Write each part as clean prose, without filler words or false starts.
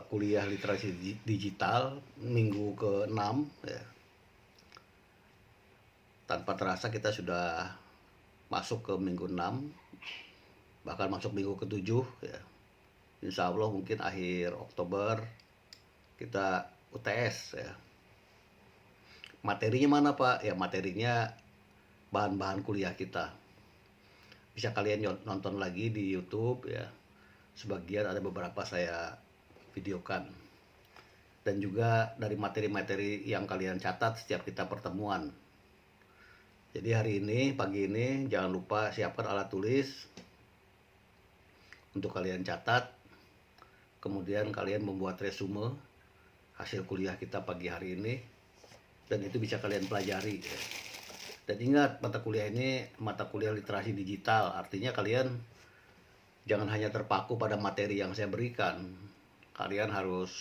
kuliah literasi digital minggu ke-6 ya. Tanpa terasa kita sudah masuk ke minggu 6, bahkan masuk minggu ke-7 ya. Insya Allah mungkin akhir Oktober kita UTS ya. Materinya mana Pak? Ya materinya bahan-bahan kuliah kita. Bisa kalian nonton lagi di YouTube ya. Sebagian ada beberapa saya videokan. Dan juga dari materi-materi yang kalian catat setiap kita pertemuan. Jadi hari ini, pagi ini, jangan lupa siapkan alat tulis untuk kalian catat. Kemudian kalian membuat resume hasil kuliah kita pagi hari ini. Dan itu bisa kalian pelajari ya. Dan ingat, mata kuliah ini mata kuliah literasi digital. Artinya kalian jangan hanya terpaku pada materi yang saya berikan. Kalian harus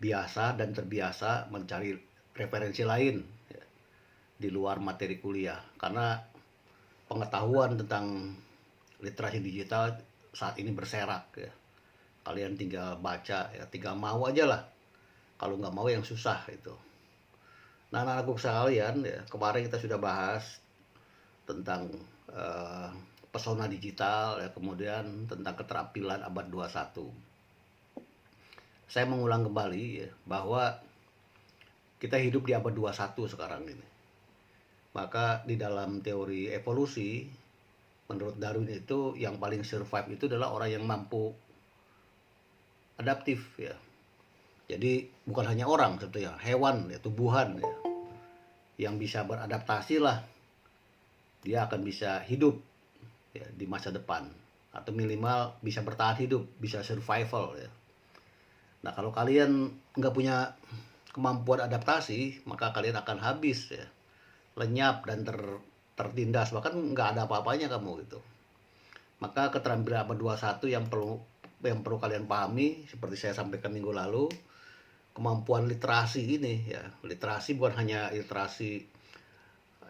biasa dan terbiasa mencari referensi lain ya, di luar materi kuliah. Karena pengetahuan tentang literasi digital saat ini berserak ya. Kalian tinggal baca ya, tinggal mau aja lah. Kalau nggak mau yang susah itu. Nah, anak-anakku sekalian ya, kemarin kita sudah bahas tentang pesona digital ya, kemudian tentang keterampilan abad 21. Saya mengulang kembali ya, bahwa kita hidup di abad 21 sekarang ini. Maka di dalam teori evolusi, menurut Darwin itu yang paling survive itu adalah orang yang mampu adaptif ya. Jadi bukan hanya orang sebetulnya, hewan ya, tumbuhan ya, yang bisa beradaptasi lah, dia akan bisa hidup ya, di masa depan, atau minimal bisa bertahan hidup, bisa survival ya. Nah kalau kalian nggak punya kemampuan adaptasi, maka kalian akan habis ya, lenyap dan tertindas, bahkan nggak ada apa-apanya kamu gitu. Maka keterampilan abad 21 yang perlu kalian pahami, seperti saya sampaikan minggu lalu, kemampuan literasi ini ya. Literasi bukan hanya literasi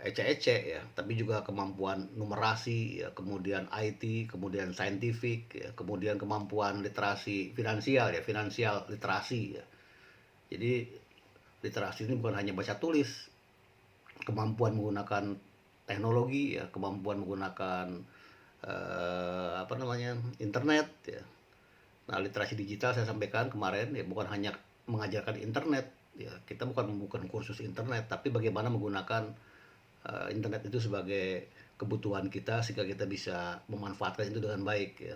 ece-ece ya, tapi juga kemampuan numerasi ya, kemudian IT, kemudian saintifik ya, kemudian kemampuan literasi finansial ya, finansial literasi ya. Jadi literasi ini bukan hanya baca tulis, kemampuan menggunakan teknologi ya, kemampuan menggunakan internet ya. Nah, literasi digital saya sampaikan kemarin ya, bukan hanya mengajarkan internet ya, kita bukan kursus internet, tapi bagaimana menggunakan internet itu sebagai kebutuhan kita sehingga kita bisa memanfaatkan itu dengan baik ya.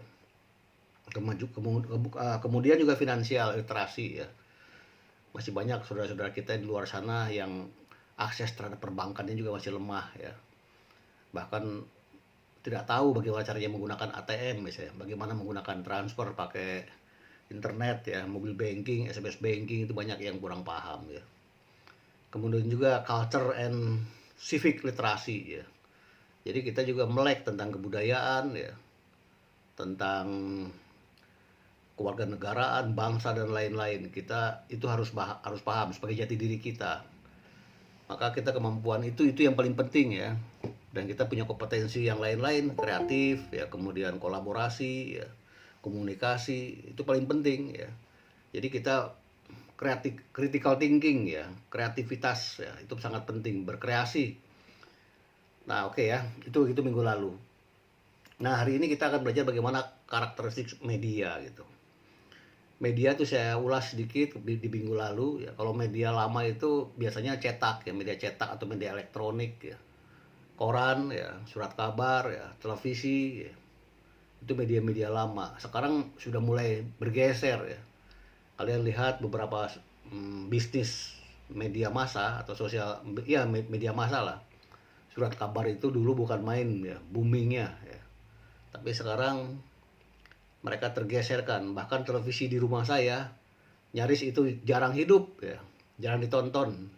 Kemudian juga finansial literasi ya. Masih banyak saudara-saudara kita di luar sana yang akses terhadap perbankannya juga masih lemah ya. Bahkan tidak tahu bagaimana caranya menggunakan ATM misalnya, bagaimana menggunakan transfer pakai internet ya, mobil banking, SMS banking, itu banyak yang kurang paham ya. Kemudian juga culture and civic literasi ya. Jadi kita juga melek tentang kebudayaan ya, tentang kewarganegaraan, bangsa dan lain-lain. Kita itu harus paham sebagai jati diri kita. Maka kita kemampuan itu yang paling penting ya. Dan kita punya kompetensi yang lain-lain, kreatif ya, kemudian kolaborasi ya, komunikasi, itu paling penting ya. Jadi kita critical thinking ya, kreativitas ya, itu sangat penting, berkreasi. Nah oke ya, itu minggu lalu. Nah hari ini kita akan belajar bagaimana karakteristik media gitu. Media itu saya ulas sedikit di minggu lalu ya. Kalau media lama itu biasanya cetak ya, media cetak atau media elektronik ya, koran ya, surat kabar ya, televisi ya. Itu media-media lama. Sekarang sudah mulai bergeser ya. Kalian lihat beberapa bisnis media massa atau sosial ya, media massa lah. Surat kabar itu dulu bukan main ya, boomingnya ya. Tapi sekarang mereka tergeserkan. Bahkan televisi di rumah saya nyaris itu jarang hidup ya, jarang ditonton.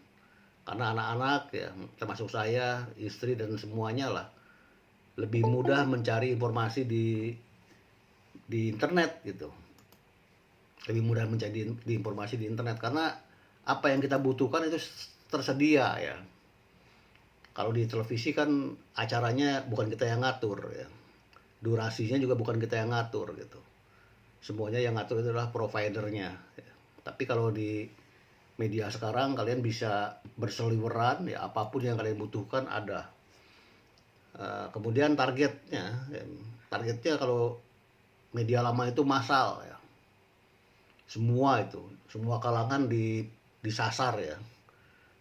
Karena anak-anak ya, termasuk saya, istri dan semuanya lah, lebih mudah mencari informasi di internet gitu. Lebih mudah mencari informasi di internet karena apa yang kita butuhkan itu tersedia ya. Kalau di televisi kan acaranya bukan kita yang ngatur ya. Durasinya juga bukan kita yang ngatur gitu. semuanya yang ngatur itu adalah providernya ya. Tapi kalau di media sekarang kalian bisa berseliweran ya, apapun yang kalian butuhkan ada. Kemudian targetnya kalau media lama itu massal ya, semua kalangan disasar ya.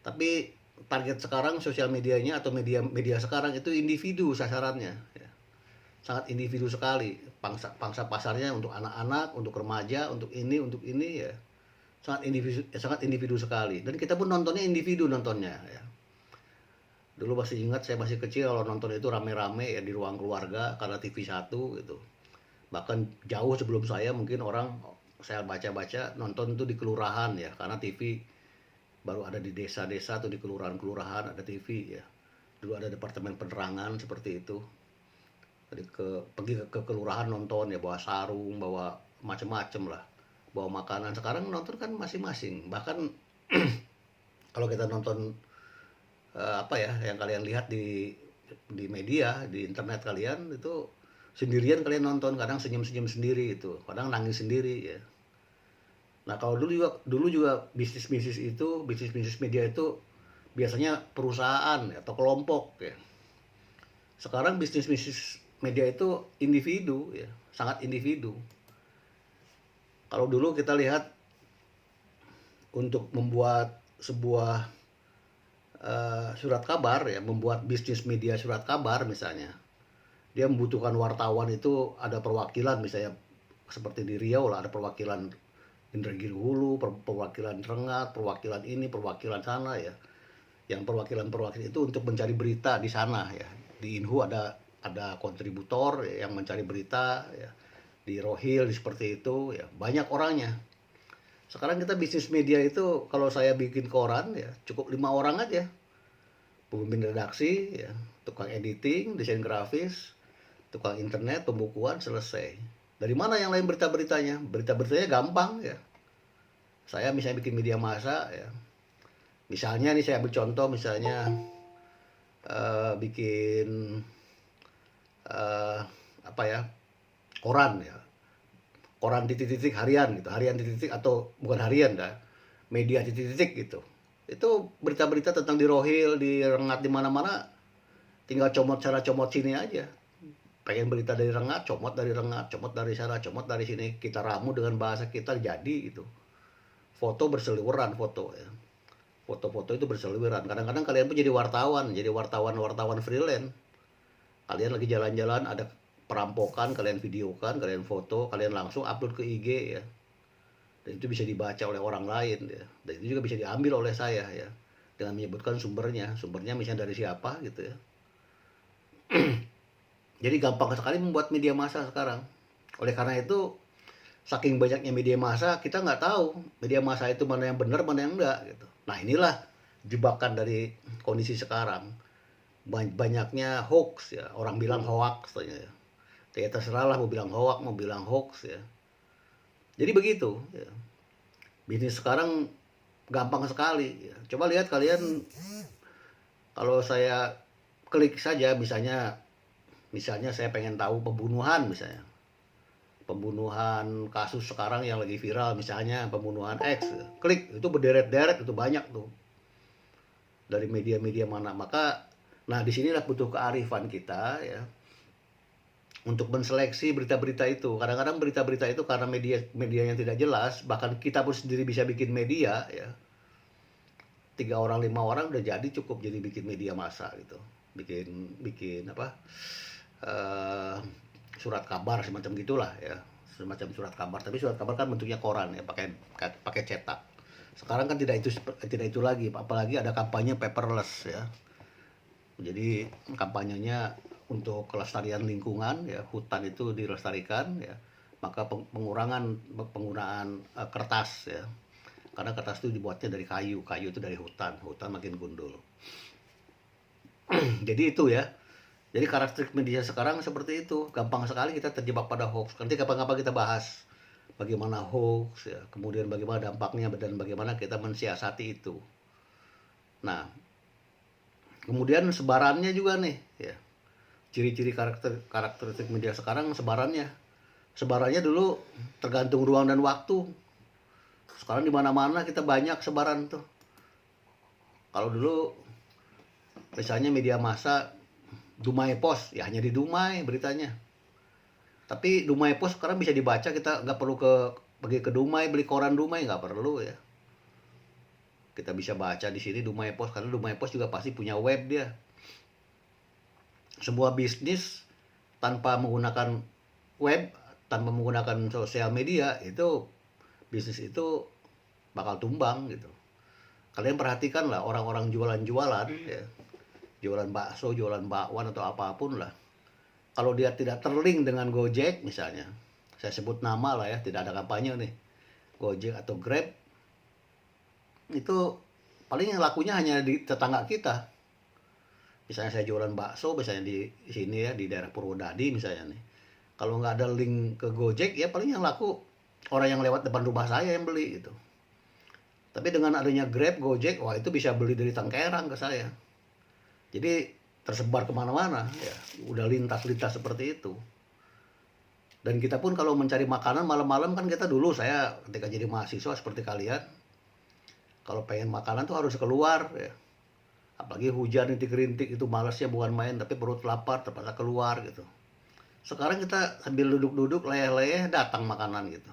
Tapi target sekarang sosial medianya atau media sekarang itu individu sasarannya ya. Sangat individu sekali, pangsa pasarnya untuk anak-anak, untuk remaja, untuk ini ya, sangat individu sekali. Dan kita pun nontonnya individu nontonnya ya. Dulu masih ingat, saya masih kecil kalau nonton itu rame-rame ya di ruang keluarga karena TV 1 gitu. Bahkan jauh sebelum saya, mungkin saya baca-baca nonton itu di kelurahan ya, karena TV baru ada di desa-desa atau di kelurahan-kelurahan ada TV ya. Dulu ada departemen penerangan seperti itu. Jadi pergi ke kelurahan nonton ya, bawa sarung, bawa macem-macem lah, bawa makanan. Sekarang nonton kan masing-masing. Bahkan kalau kita nonton apa ya yang kalian lihat di media, di internet kalian itu sendirian kalian nonton, kadang senyum-senyum sendiri itu, kadang nangis sendiri ya. Nah, kalau dulu juga bisnis media itu biasanya perusahaan ya, atau kelompok ya. Sekarang bisnis media itu individu ya, sangat individu. Kalau dulu kita lihat untuk membuat sebuah surat kabar ya, membuat bisnis media surat kabar misalnya, dia membutuhkan wartawan itu ada perwakilan, misalnya seperti di Riau lah ada perwakilan Indragiri Hulu, perwakilan Rengat, perwakilan ini, perwakilan sana ya. Yang perwakilan itu untuk mencari berita di sana ya. Di Inhu ada kontributor ya, yang mencari berita ya. Di Rohil seperti itu ya, banyak orangnya. Sekarang kita bisnis media itu, kalau saya bikin koran ya cukup 5 orang aja. Pemimpin redaksi ya, tukang editing, desain grafis, tukang internet, pembukuan, selesai. Dari mana yang lain berita-beritanya? Berita-beritanya gampang ya. Saya misalnya bikin media massa ya. Misalnya nih saya ambil contoh, misalnya bikin apa ya, koran ya, koran titik-titik harian gitu, harian titik-titik atau bukan harian dah, media titik-titik gitu. Itu berita-berita tentang di Rohil, di Rengat, di mana-mana, tinggal cara comot sini aja. Pengen berita dari Rengat, comot dari Rengat, comot dari sana, comot dari sini, kita ramu dengan bahasa kita, jadi gitu. Foto berseliweran, foto ya. Foto-foto itu berseliweran. Kadang-kadang kalian pun jadi wartawan freelance. Kalian lagi jalan-jalan, ada perampokan, kalian videokan, kalian foto, kalian langsung upload ke IG ya. Dan itu bisa dibaca oleh orang lain ya. Dan itu juga bisa diambil oleh saya ya, dengan menyebutkan sumbernya misalnya dari siapa gitu ya. Jadi gampang sekali membuat media massa sekarang. Oleh karena itu, saking banyaknya media massa, kita nggak tahu media massa itu mana yang benar, mana yang enggak gitu. Nah, inilah jebakan dari kondisi sekarang. Banyaknya hoax ya, orang bilang hoax ya. Ya terserah lah, mau bilang hoax, mau bilang hoax ya. Jadi begitu ya. Bisnis sekarang gampang sekali ya. Coba lihat kalian, kalau saya klik saja misalnya saya pengen tahu pembunuhan misalnya. Pembunuhan kasus sekarang yang lagi viral misalnya pembunuhan X, klik itu berderet-deret, itu banyak tuh dari media-media mana. Maka nah disinilah butuh kearifan kita ya untuk menseleksi berita-berita itu. Kadang-kadang berita-berita itu karena media yang tidak jelas, bahkan kita pun sendiri bisa bikin media ya, 3 orang 5 orang udah cukup jadi bikin media massa gitu, bikin apa, surat kabar semacam gitulah ya, semacam surat kabar. Tapi surat kabar kan bentuknya koran ya, pakai cetak. Sekarang kan tidak itu lagi, apalagi ada kampanye paperless ya. Jadi kampanyenya untuk kelestarian lingkungan ya, hutan itu dilestarikan ya, maka penggunaan kertas ya, karena kertas itu dibuatnya dari kayu itu dari hutan makin gundul. Jadi itu ya. Jadi karakteristik media sekarang seperti itu, gampang sekali kita terjebak pada hoax. Nanti kapan-kapan kita bahas bagaimana hoax ya, kemudian bagaimana dampaknya dan bagaimana kita mensiasati itu. Nah, kemudian sebarannya juga nih ya. Ciri-ciri karakteristik media sekarang, sebarannya sebarannya dulu tergantung ruang dan waktu. Sekarang di mana-mana kita banyak sebaran tuh. Kalau dulu misalnya media massa Dumai Pos, ya hanya di Dumai beritanya. Tapi Dumai Pos sekarang bisa dibaca, kita nggak perlu pergi ke Dumai beli koran Dumai, nggak perlu ya. Kita bisa baca di sini Dumai Pos, karena Dumai Pos juga pasti punya web dia. Sebuah bisnis tanpa menggunakan web, tanpa menggunakan sosial media, itu bisnis itu bakal tumbang gitu. Kalian perhatikan lah orang-orang jualan-jualan ya, jualan bakso, jualan bakwan atau apapun lah. Kalau dia tidak terlink dengan Gojek misalnya, saya sebut nama lah ya, tidak ada kampanye nih, Gojek atau Grab, itu paling yang lakunya hanya di tetangga kita. Misalnya saya jualan bakso, misalnya di sini ya, di daerah Purwodadi misalnya nih. Kalau nggak ada link ke Gojek, ya paling yang laku orang yang lewat depan rumah saya yang beli gitu. Tapi dengan adanya Grab, Gojek, wah itu bisa beli dari Tangkerang ke saya. Jadi tersebar kemana-mana ya, udah lintas-lintas seperti itu. Dan kita pun kalau mencari makanan malam-malam kan, kita dulu, saya ketika jadi mahasiswa seperti kalian, kalau pengen makanan tuh harus keluar ya. Apalagi hujan rintik-rintik itu malasnya bukan main, tapi perut lapar terpaksa keluar gitu. Sekarang kita sambil duduk-duduk leyeh-leyeh datang makanan gitu.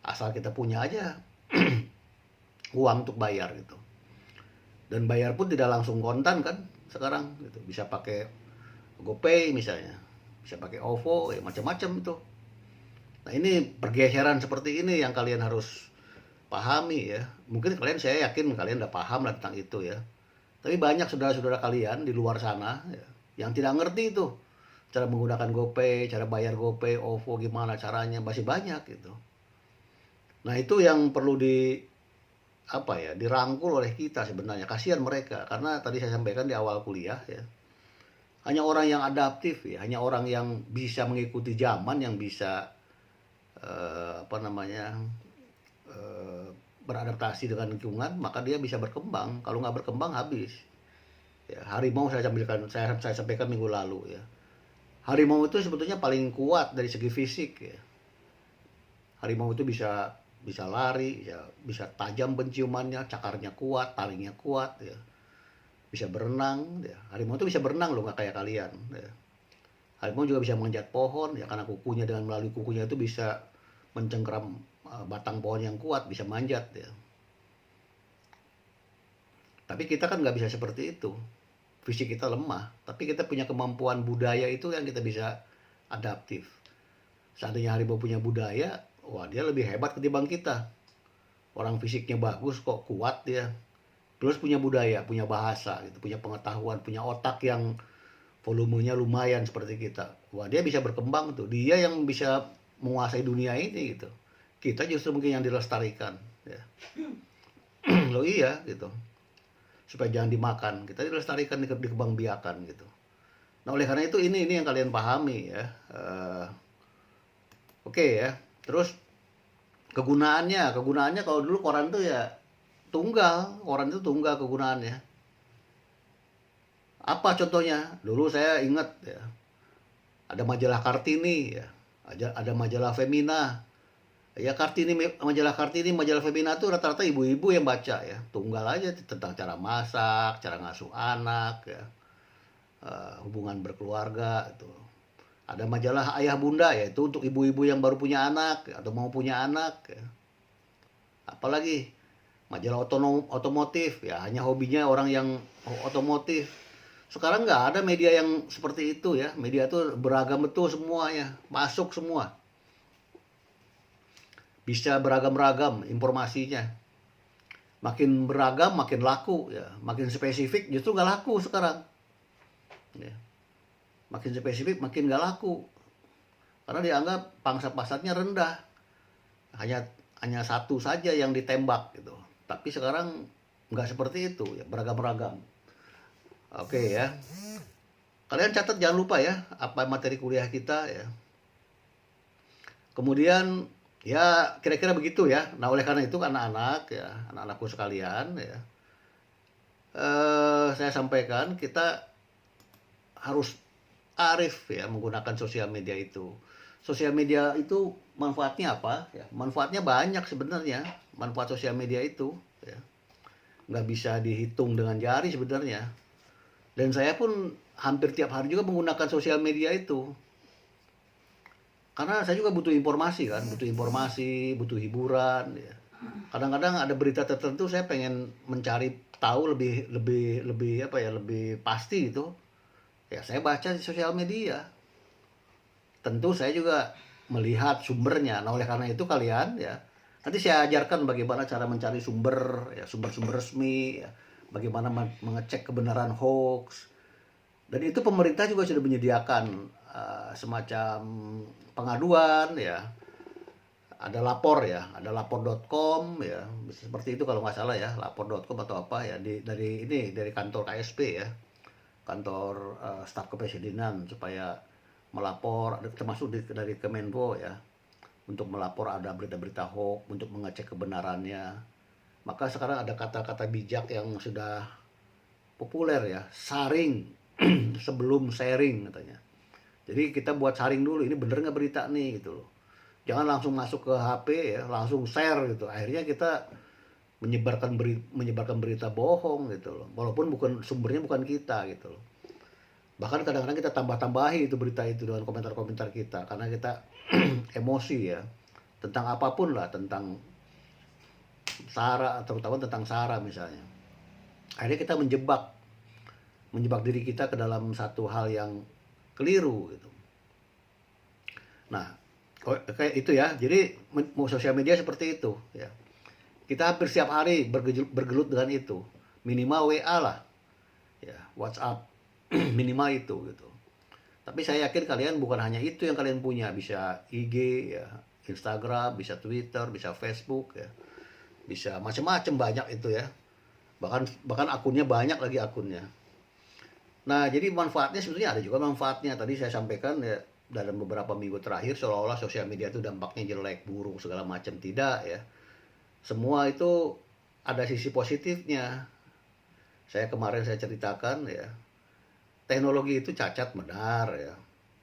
Asal kita punya aja uang untuk bayar gitu. Dan bayar pun tidak langsung kontan kan sekarang gitu. Bisa pakai GoPay misalnya, bisa pakai OVO, ya macam-macam itu. Nah, ini pergeseran seperti ini yang kalian harus pahami ya. Mungkin kalian, saya yakin kalian udah paham lah tentang itu ya. Tapi banyak saudara-saudara kalian di luar sana ya, yang tidak ngerti itu cara menggunakan GoPay, cara bayar GoPay, OVO gimana caranya, masih banyak gitu. Nah, itu yang perlu dirangkul oleh kita sebenarnya. Kasihan mereka, karena tadi saya sampaikan di awal kuliah ya, hanya orang yang adaptif ya, hanya orang yang bisa mengikuti zaman, yang bisa beradaptasi dengan lingkungan, maka dia bisa berkembang. Kalau nggak berkembang habis ya. Harimau saya sampaikan minggu lalu ya, harimau itu sebetulnya paling kuat dari segi fisik ya. Harimau itu bisa lari ya, bisa tajam penciumannya, cakarnya kuat, talingnya kuat ya, bisa berenang ya. Harimau itu bisa berenang loh, nggak kayak kalian ya. Harimau juga bisa mengejar pohon ya, karena kukunya, dengan melalui kukunya itu bisa mencengkeram batang pohon yang kuat, bisa manjat ya. Tapi kita kan nggak bisa seperti itu, fisik kita lemah, tapi kita punya kemampuan budaya itu yang kita bisa adaptif. Seandainya harimau punya budaya, wah dia lebih hebat ketimbang kita. Orang fisiknya bagus kok kuat dia, terus punya budaya, punya bahasa gitu, punya pengetahuan, punya otak yang volumenya lumayan seperti kita. Wah dia bisa berkembang tuh, dia yang bisa menguasai dunia ini gitu. Kita justru mungkin yang dilestarikan ya. Loh iya gitu, supaya jangan dimakan, kita dilestarikan, dikembangbiakan gitu. Nah oleh karena itu ini yang kalian pahami ya. Oke ya. Terus kegunaannya kalau dulu koran tuh ya tunggal, koran itu tunggal kegunaannya. Apa contohnya? Dulu saya ingat ya, ada majalah Kartini ya, ada majalah Femina. Ya majalah Kartini, majalah Femina tuh rata-rata ibu-ibu yang baca ya. Tunggal aja tentang cara masak, cara ngasuh anak ya, hubungan berkeluarga itu. Ada majalah Ayah Bunda, yaitu untuk ibu-ibu yang baru punya anak atau mau punya anak ya. Apalagi majalah otomotif ya, hanya hobinya orang yang otomotif. Sekarang nggak ada media yang seperti itu ya. Media itu beragam betul semuanya, masuk semua. Bisa beragam-ragam informasinya. Makin beragam makin laku ya, makin spesifik justru nggak laku sekarang ya. Makin spesifik makin nggak laku, karena dianggap pangsa pasarnya rendah, hanya satu saja yang ditembak gitu. Tapi sekarang nggak seperti itu ya, beragam-ragam. Oke ya, kalian catat jangan lupa ya apa materi kuliah kita ya. Kemudian ya kira-kira begitu ya. Nah oleh karena itu anak-anak ya, anak-anakku sekalian ya, saya sampaikan kita harus arif ya menggunakan sosial media itu. sosial media itu manfaatnya apa? Ya, manfaatnya banyak sebenarnya. Manfaat sosial media itu, ya, nggak bisa dihitung dengan jari sebenarnya. Dan saya pun hampir tiap hari juga menggunakan sosial media itu. Karena saya juga butuh informasi kan, butuh informasi, butuh hiburan. Ya. Kadang-kadang ada berita tertentu saya pengen mencari tahu lebih lebih lebih apa ya, lebih pasti gitu. Ya saya baca di sosial media. Tentu saya juga melihat sumbernya. Nah oleh karena itu kalian ya, nanti saya ajarkan bagaimana cara mencari sumber, ya, sumber-sumber resmi, ya, bagaimana mengecek kebenaran hoax. Dan itu pemerintah juga sudah menyediakan semacam pengaduan ya. Ada lapor ya, ada lapor.com ya, seperti itu kalau nggak salah ya, lapor.com atau apa ya, dari kantor KSP ya, kantor staf kepresidenan, supaya melapor, termasuk dari Kemenpo ya, untuk melapor ada berita-berita hoax, untuk mengecek kebenarannya. Maka sekarang ada kata-kata bijak yang sudah populer ya, saring sebelum sharing katanya. Jadi kita buat saring dulu, ini bener nggak berita nih gitu loh. Jangan langsung masuk ke HP ya, langsung share gitu. Akhirnya kita menyebarkan berita bohong gitu loh. Walaupun sumbernya bukan kita gitu loh. Bahkan kadang-kadang kita tambah-tambahi itu berita itu dengan komentar-komentar kita karena kita emosi ya. Tentang apapun lah, tentang SARA, terutama tentang SARA misalnya. Akhirnya kita menjebak diri kita ke dalam satu hal yang keliru gitu. Nah, kayak itu ya. Jadi sosial media seperti itu ya. Kita hampir setiap hari bergelut dengan itu. Minimal WA lah. Ya, WhatsApp minimal itu gitu. Tapi saya yakin kalian bukan hanya itu yang kalian punya, bisa IG ya, Instagram, bisa Twitter, bisa Facebook ya. Bisa macam-macam banyak itu ya. Bahkan akunnya banyak lagi akunnya. Nah, jadi manfaatnya sebetulnya ada juga manfaatnya. Tadi saya sampaikan ya, dalam beberapa minggu terakhir seolah-olah sosial media itu dampaknya jelek, buruk, segala macam. Tidak ya. Semua itu ada sisi positifnya. Kemarin saya ceritakan ya, teknologi itu cacat benar ya.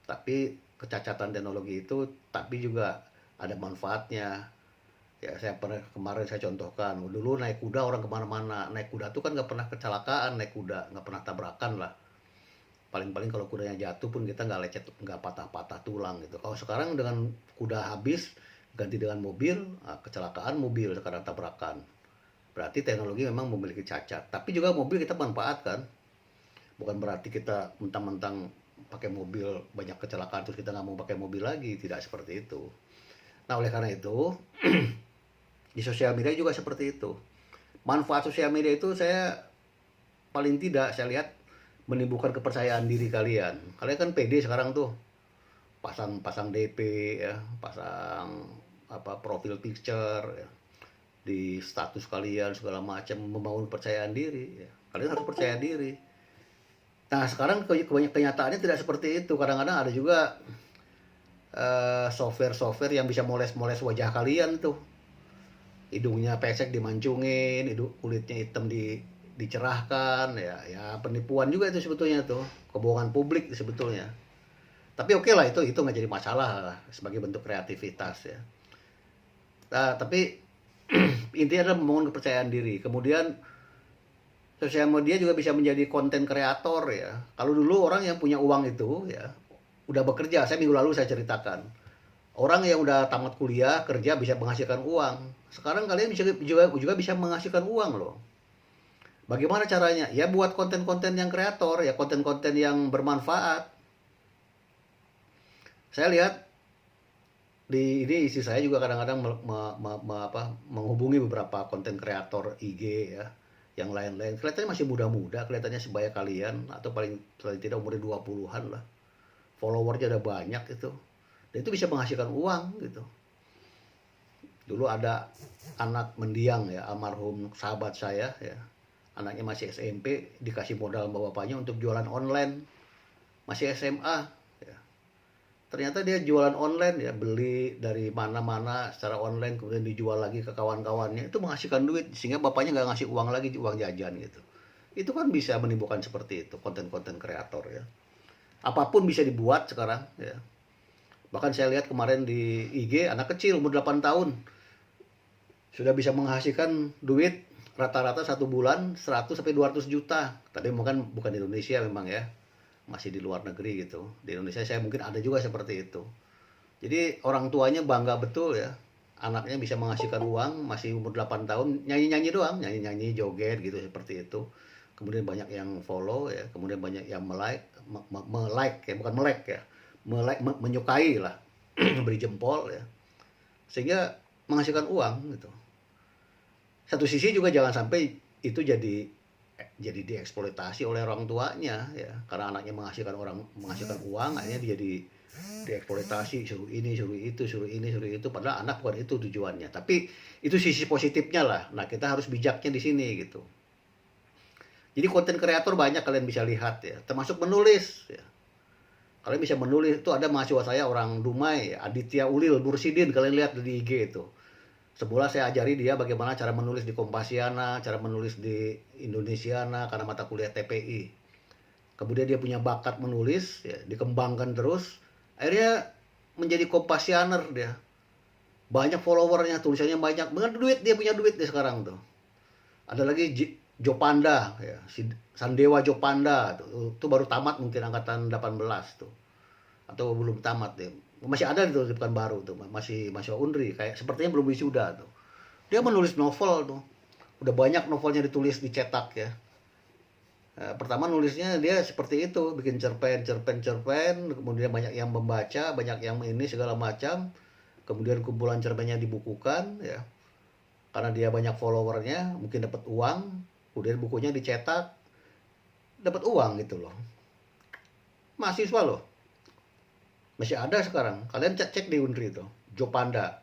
Tapi kecacatan teknologi itu tapi juga ada manfaatnya. Ya kemarin saya contohkan, dulu naik kuda orang kemana-mana, naik kuda tuh kan nggak pernah kecelakaan, naik kuda nggak pernah tabrakan lah. Paling-paling kalau kudanya jatuh pun kita nggak lecet, nggak patah-patah tulang gitu. Kalau sekarang dengan kuda habis ganti dengan mobil, kecelakaan mobil sekarang tabrakan. Berarti teknologi memang memiliki cacat. Tapi juga mobil kita manfaatkan. Bukan berarti kita mentang-mentang pakai mobil banyak kecelakaan terus kita nggak mau pakai mobil lagi, tidak seperti itu. Nah oleh karena itu di sosial media juga seperti itu. Manfaat sosial media itu paling tidak saya lihat menimbulkan kepercayaan diri kalian. Kalian kan pede sekarang tuh, pasang DP ya, pasang profil picture ya, di status kalian segala macam, membangun kepercayaan diri ya. Kalian harus percaya diri. Nah sekarang kenyataannya tidak seperti itu. Kadang-kadang ada juga software yang bisa moles-moles wajah kalian tuh. Hidungnya pesek dimancungin, kulitnya hitam dicerahkan ya penipuan juga itu sebetulnya tuh, kebohongan publik sebetulnya. Tapi oke lah, itu nggak jadi masalah lah, sebagai bentuk kreativitas ya. Nah, tapi intinya adalah membangun kepercayaan diri. Kemudian sosial media juga bisa menjadi konten kreator ya. Kalau dulu orang yang punya uang itu ya udah bekerja, saya minggu lalu saya ceritakan. Orang yang udah tamat kuliah, kerja bisa menghasilkan uang. Sekarang kalian juga bisa menghasilkan uang loh. Bagaimana caranya? Ya buat konten-konten yang kreator, ya konten-konten yang bermanfaat. Saya lihat ini istri saya juga kadang-kadang menghubungi beberapa konten kreator IG ya, yang lain-lain. Kelihatannya masih muda-muda, kelihatannya sebaya kalian, atau paling tidak umurnya 20-an lah. Followernya ada banyak itu. Dan itu bisa menghasilkan uang gitu. Dulu ada anak mendiang ya, almarhum sahabat saya ya. Anaknya masih SMP, dikasih modal sama bapaknya untuk jualan online. Masih SMA ya. Ternyata dia jualan online ya, beli dari mana-mana secara online kemudian dijual lagi ke kawan-kawannya. Itu menghasilkan duit sehingga bapaknya nggak ngasih uang lagi, uang jajan gitu. Itu kan bisa menimbulkan seperti itu, konten-konten kreator ya. Apapun bisa dibuat sekarang ya. Bahkan saya lihat kemarin di IG anak kecil umur 8 tahun sudah bisa menghasilkan duit rata-rata satu bulan 100 sampai 200 juta. Tapi bukan di Indonesia memang ya. Masih di luar negeri gitu. Di Indonesia saya mungkin ada juga seperti itu. Jadi orang tuanya bangga betul ya. Anaknya bisa menghasilkan uang masih umur 8 tahun, nyanyi-nyanyi doang, nyanyi-nyanyi, joget gitu seperti itu. Kemudian banyak yang follow ya, kemudian banyak yang like ya, bukan melek ya. Menyukai lah, beri jempol ya. Sehingga menghasilkan uang gitu. Satu sisi juga jangan sampai itu jadi dieksploitasi oleh orang tuanya ya, karena anaknya menghasilkan uang, akhirnya dia dieksploitasi, suruh ini suruh itu suruh ini suruh itu, padahal anak bukan itu tujuannya. Tapi itu sisi positifnya lah. Nah, kita harus bijaknya di sini gitu. Jadi konten kreator banyak kalian bisa lihat ya, termasuk menulis ya. Kalian bisa menulis, itu ada mahasiswa saya orang Dumai, Aditya Ulil Nursidin, kalian lihat di IG itu. Semula saya ajari dia bagaimana cara menulis di Kompasiana, cara menulis di Indonesiana karena mata kuliah TPI. Kemudian dia punya bakat menulis, ya, dikembangkan terus. Akhirnya menjadi Kompasianer dia. Banyak followernya, tulisannya banyak. Dengan duit, dia punya duit dia sekarang tuh. Ada lagi Jopanda, ya, Sandewa Jopanda, itu baru tamat mungkin angkatan 18 tuh. Atau belum tamat deh. Masih ada itu bukan baru tuh, masih Unri, kayak sepertinya belum wisuda tuh. Dia menulis novel tuh. Udah banyak novelnya ditulis, dicetak ya. Pertama nulisnya dia seperti itu, bikin cerpen, kemudian banyak yang membaca, banyak yang ini segala macam. Kemudian kumpulan cerpennya dibukukan ya. Karena dia banyak followernya, mungkin dapat uang, kemudian bukunya dicetak, dapat uang gitu loh. Mahasiswa loh. Masih ada sekarang. Kalian cek di Unri itu. Jopanda.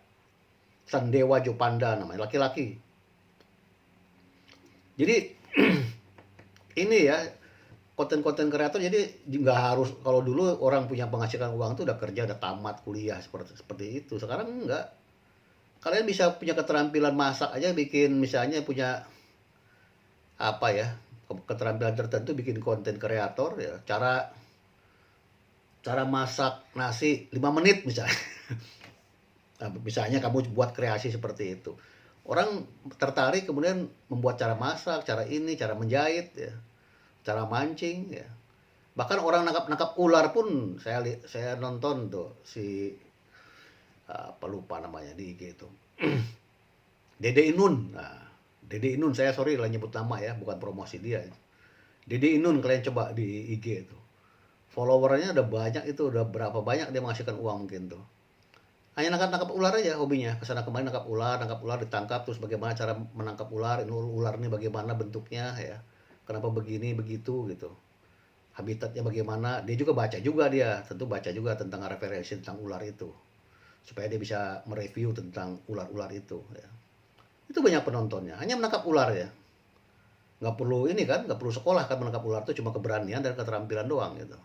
Sandewa Jopanda namanya. Laki-laki. Jadi ini ya. Konten-konten kreator jadi nggak harus. Kalau dulu orang punya penghasilan uang itu udah kerja, udah tamat kuliah. Seperti itu. Sekarang enggak. Kalian bisa punya keterampilan masak aja. Bikin misalnya punya apa ya. Keterampilan tertentu bikin konten kreator ya. Cara masak nasi 5 menit misalnya. Nah, misalnya kamu buat kreasi seperti itu. Orang tertarik kemudian membuat cara masak, cara ini, cara menjahit ya. Cara mancing ya. Bahkan orang nangkap ular pun saya nonton tuh si apa lupa namanya di IG itu. Dede Inun. Nah, Dede Inun saya sorry lah nyebut nama ya, bukan promosi dia. Dede Inun kalian coba di IG itu. Followernya udah banyak itu, udah berapa banyak dia menghasilkan uang mungkin tuh. Hanya nangkap ular aja hobinya, kesana kemarin nangkap ular ditangkap, terus bagaimana cara menangkap ular, ini ular ini bagaimana bentuknya ya, kenapa begini begitu gitu, habitatnya bagaimana. Dia juga tentu baca juga tentang referensi tentang ular itu, supaya dia bisa mereview tentang ular-ular itu ya. Itu banyak penontonnya, hanya menangkap ular ya, nggak perlu ini kan, nggak perlu sekolah kan menangkap ular itu, cuma keberanian dan keterampilan doang gitu.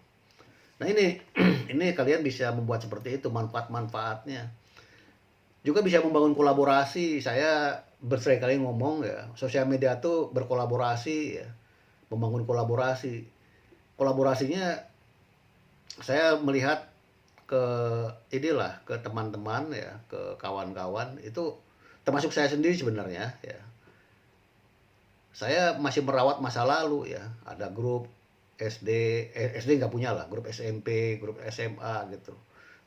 Nah ini kalian bisa membuat seperti itu, manfaat-manfaatnya. Juga bisa membangun kolaborasi. Saya berkali-kali ngomong ya, sosial media itu berkolaborasi ya, membangun kolaborasi. Kolaborasinya saya melihat ke teman-teman ya, ke kawan-kawan itu, termasuk saya sendiri sebenarnya ya. Saya masih merawat masa lalu ya, ada grup SD nggak punya lah, grup SMP, grup SMA gitu,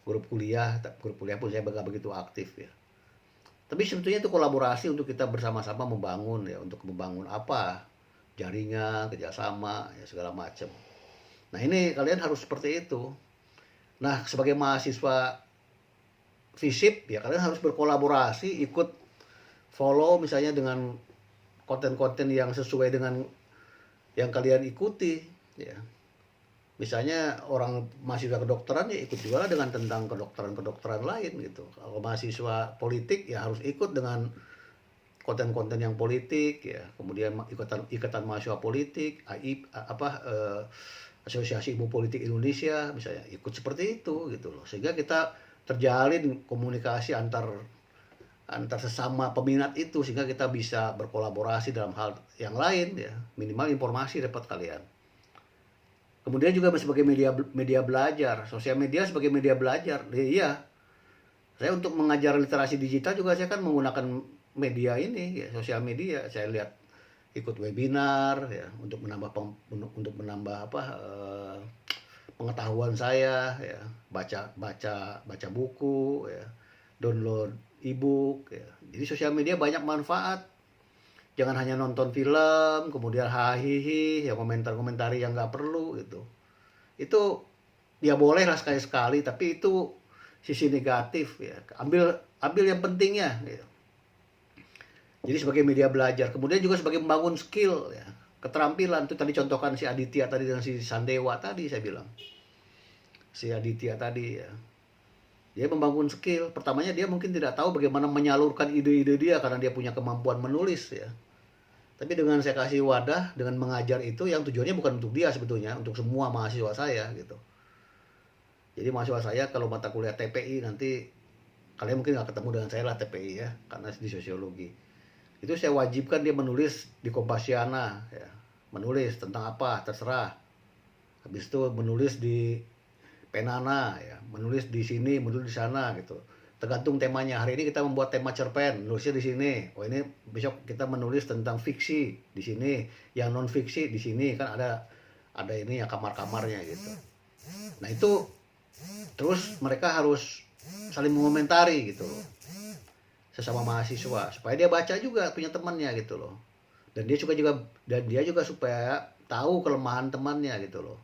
grup kuliah pun saya nggak begitu aktif ya. Tapi sebetulnya itu kolaborasi untuk kita bersama-sama membangun ya, untuk membangun apa, jaringan, kerjasama ya segala macam. Nah ini kalian harus seperti itu. Nah sebagai mahasiswa FISIP ya kalian harus berkolaborasi, ikut follow misalnya dengan konten-konten yang sesuai dengan yang kalian ikuti. Ya, misalnya orang mahasiswa kedokteran ya ikut juga dengan tentang kedokteran lain gitu. Kalau mahasiswa politik ya harus ikut dengan konten-konten yang politik ya. Kemudian ikatan mahasiswa politik, Asosiasi Ilmu Politik Indonesia misalnya ikut seperti itu gitu loh. Sehingga kita terjalin komunikasi antar sesama peminat itu, sehingga kita bisa berkolaborasi dalam hal yang lain ya. Minimal informasi dapat kalian. Kemudian juga sebagai media media belajar, sosial media sebagai media belajar. Iya, saya untuk mengajar literasi digital juga saya kan menggunakan media ini, ya, sosial media. Saya lihat ikut webinar ya untuk menambah apa pengetahuan saya ya, baca baca baca buku ya, download ebook ya. Jadi sosial media banyak manfaat. Jangan hanya nonton film, kemudian hahihi, ya komentar-komentari yang nggak perlu gitu. Itu ya boleh lah sekali-sekali, tapi itu sisi negatif ya. Ambil ambil yang pentingnya gitu. Jadi sebagai media belajar, kemudian juga sebagai membangun skill ya, keterampilan. Itu tadi contohkan si Aditya tadi dengan si Sandewa tadi saya bilang. Si Aditya tadi ya. Dia membangun skill. Pertamanya dia mungkin tidak tahu bagaimana menyalurkan ide-ide dia karena dia punya kemampuan menulis ya. Tapi dengan saya kasih wadah, dengan mengajar itu yang tujuannya bukan untuk dia sebetulnya, untuk semua mahasiswa saya gitu. Jadi mahasiswa saya kalau mata kuliah TPI nanti kalian mungkin nggak ketemu dengan saya lah TPI ya, karena di sosiologi. Itu saya wajibkan dia menulis di Kompasiana ya. Menulis tentang apa terserah. Habis itu menulis di Penana ya, menulis di sini, menulis di sana gitu. Tergantung temanya. Hari ini kita membuat tema cerpen, nulisnya di sini. Oh ini besok kita menulis tentang fiksi di sini, yang non fiksi di sini kan ada ini ya kamar-kamarnya gitu. Nah itu terus mereka harus saling mengomentari gitu loh, sesama mahasiswa supaya dia baca juga punya temannya gitu loh. Dan dia juga supaya tahu kelemahan temannya gitu loh.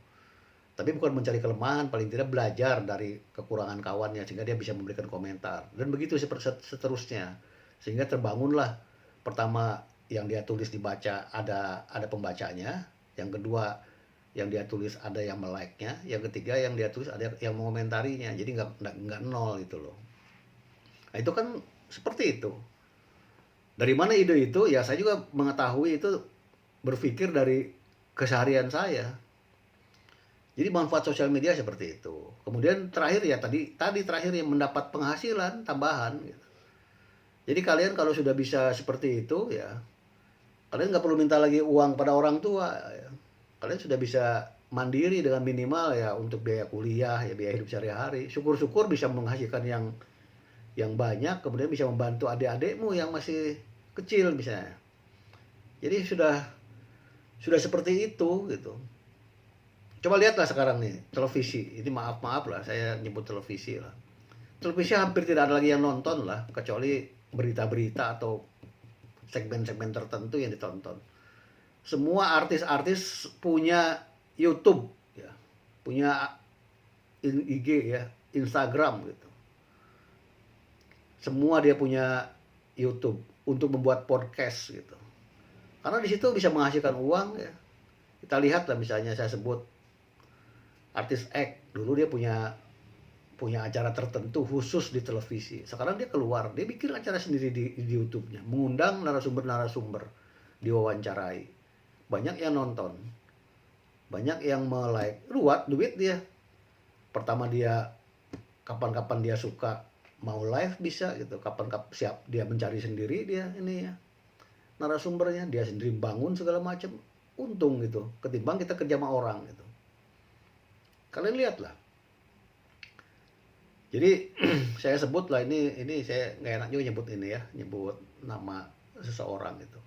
Tapi bukan mencari kelemahan, paling tidak belajar dari kekurangan kawannya sehingga dia bisa memberikan komentar. Dan begitu seterusnya. Sehingga terbangunlah pertama yang dia tulis dibaca ada pembacanya, yang kedua yang dia tulis ada yang melike-nya, yang ketiga yang dia tulis ada yang mengomentarinya. Jadi nggak nol gitu loh. Nah, itu kan seperti itu. Dari mana ide itu? Ya saya juga mengetahui itu, berpikir dari keseharian saya. Jadi manfaat sosial media seperti itu. Kemudian terakhir ya tadi terakhir yang mendapat penghasilan tambahan gitu. Jadi kalian kalau sudah bisa seperti itu ya, kalian nggak perlu minta lagi uang pada orang tua ya. Kalian sudah bisa mandiri dengan minimal ya untuk biaya kuliah ya, biaya hidup sehari-hari. Syukur-syukur bisa menghasilkan yang banyak, kemudian bisa membantu adik-adikmu yang masih kecil misalnya. Jadi sudah seperti itu gitu. Coba lihatlah sekarang nih, televisi. Ini maaf lah, saya nyebut televisi lah. Televisi hampir tidak ada lagi yang nonton lah, kecuali berita-berita atau segmen-segmen tertentu yang ditonton. Semua artis-artis punya YouTube, ya, punya IG ya, Instagram gitu. Semua dia punya YouTube untuk membuat podcast gitu. Karena di situ bisa menghasilkan uang ya. Kita lihat lah misalnya saya sebut artis X, dulu dia punya acara tertentu khusus di televisi. Sekarang dia keluar, dia bikin acara sendiri di YouTube-nya, mengundang narasumber-narasumber, diwawancarai. Banyak yang nonton, banyak yang like, duit dia. Pertama dia kapan-kapan dia suka mau live bisa gitu, kapan siap dia mencari sendiri dia ini ya narasumbernya, dia sendiri bangun segala macam, untung gitu, ketimbang kita kerja sama orang gitu. Kalian lihatlah. Jadi saya sebut lah ini saya nggak enak juga nyebut ini ya, nyebut nama seseorang gitu.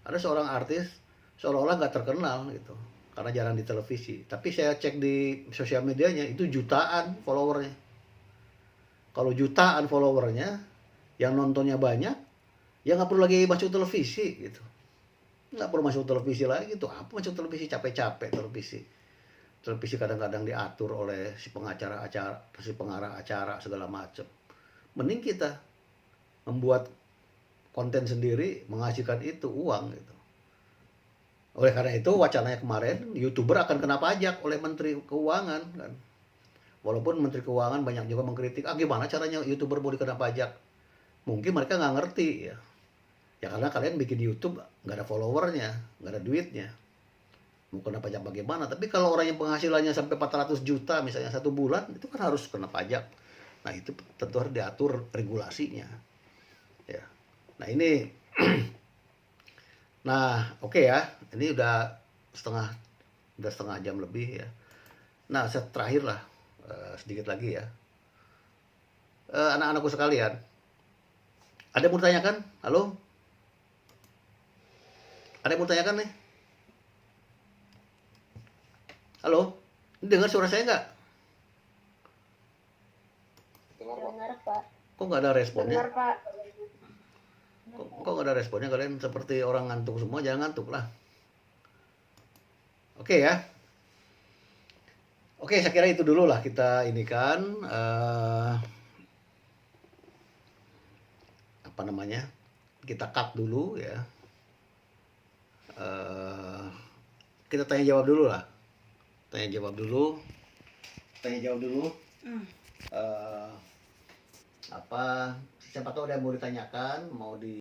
Ada seorang artis seolah-olah nggak terkenal gitu, karena jarang di televisi. Tapi saya cek di sosial medianya itu jutaan followernya. Kalau jutaan followernya, yang nontonnya banyak, ya nggak perlu lagi masuk televisi gitu. Nggak perlu masuk televisi lagi tuh. Apa masuk televisi, capek-capek televisi. Televisi kadang-kadang diatur oleh si pengacara acara, si pengarah acara segala macam. Mending kita membuat konten sendiri, menghasilkan itu uang gitu. Oleh karena itu wacananya kemarin YouTuber akan kena pajak oleh Menteri Keuangan kan. Walaupun Menteri Keuangan banyak juga mengkritik, gimana caranya YouTuber boleh kena pajak? Mungkin mereka nggak ngerti ya. Ya karena kalian bikin YouTube nggak ada followernya, nggak ada duitnya. Mau kena pajak bagaimana? Tapi kalau orang yang penghasilannya sampai 400 juta misalnya satu bulan, itu kan harus kena pajak. Nah itu tentu harus diatur regulasinya. Ya. Nah ini, nah oke ya, ini udah setengah jam lebih ya. Nah, terakhir lah, sedikit lagi ya. Anak-anakku sekalian, ada yang mau ditanyakan? Halo? Ada yang mau ditanyakan nih? Halo? Ini dengar suara saya nggak? Dengar, Pak. Kok nggak ada responnya? Dengar, Pak. Kok nggak ada responnya? Kalian seperti orang ngantuk semua, jangan ngantuk lah. Oke ya. Oke, saya kira itu dulu lah kita ini kan apa namanya? Kita cut dulu ya. Kita tanya jawab dulu lah. Tanya jawab dulu. Apa? Siapa tahu ada yang mau ditanyakan, mau di